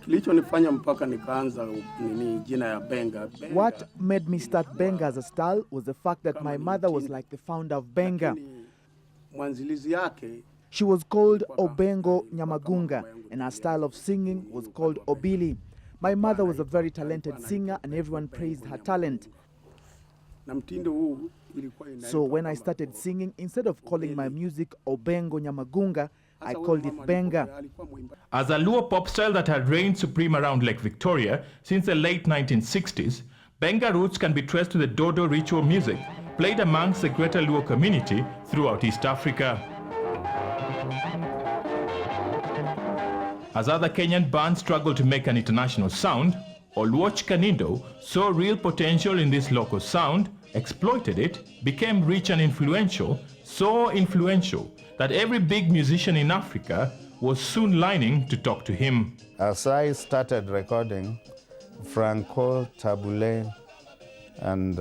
Kilichonifanya mpaka nikaanza jina ya Benga. What made me start Benga as a style was the fact that my mother was like the founder of Benga. Mwanzilizi yake, she was called Obengo Nyamagunga, and her style of singing was called Obili. My mother was a very talented singer, and everyone praised her talent. So when I started singing, instead of calling my music Obengo Nyamagunga, I called it Benga. As a Luo pop style that had reigned supreme around Lake Victoria since the late 1960s, Benga roots can be traced to the Dodo ritual music played amongst the greater Luo community throughout East Africa. As other Kenyan bands struggled to make an international sound, Oluoch Kanindo saw real potential in this local sound, exploited it, became rich and influential, so influential that every big musician in Africa was soon lining to talk to him. As I started recording, Franco Tabule and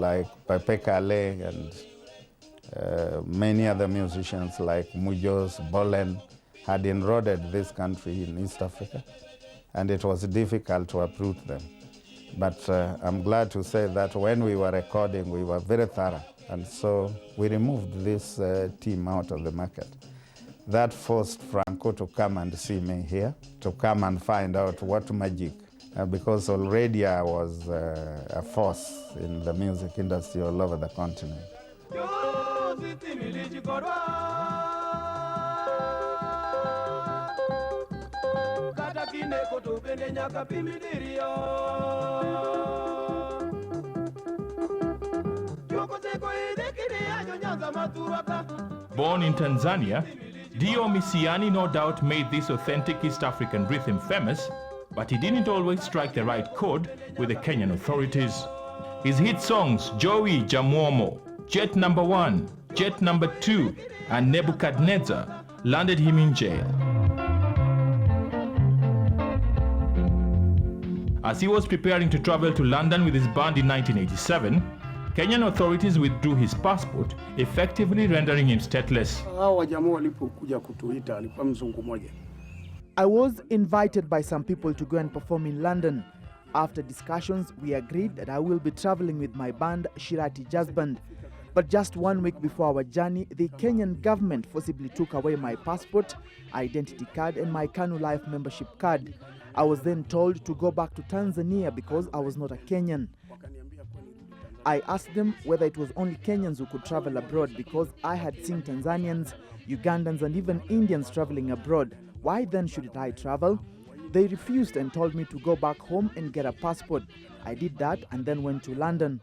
like Pepe Kale and many other musicians like Mujos, Bolen had eroded this country in East Africa, and it was difficult to uproot them. But I'm glad to say that when we were recording, we were very thorough, and so we removed this team out of the market. That forced Franco to come and see me here, to come and find out what magic, because already I was a force in the music industry all over the continent. Born in Tanzania, Dio Misiani no doubt made this authentic East African rhythm famous, but he didn't always strike the right chord with the Kenyan authorities. His hit songs Joey Jamuomo, Jet Number 1, Jet Number 2, and Nebuchadnezzar landed him in jail. As he was preparing to travel to London with his band in 1987, Kenyan authorities withdrew his passport, effectively rendering him stateless. I was invited by some people to go and perform in London. After discussions, we agreed that I will be traveling with my band, Shirati Jazz Band. But just 1 week before our journey, the Kenyan government forcibly took away my passport, identity card, and my Kanu Life membership card. I was then told to go back to Tanzania because I was not a Kenyan. I asked them whether it was only Kenyans who could travel abroad because I had seen Tanzanians, Ugandans, and even Indians traveling abroad. Why then should I travel? They refused and told me to go back home and get a passport. I did that and then went to London.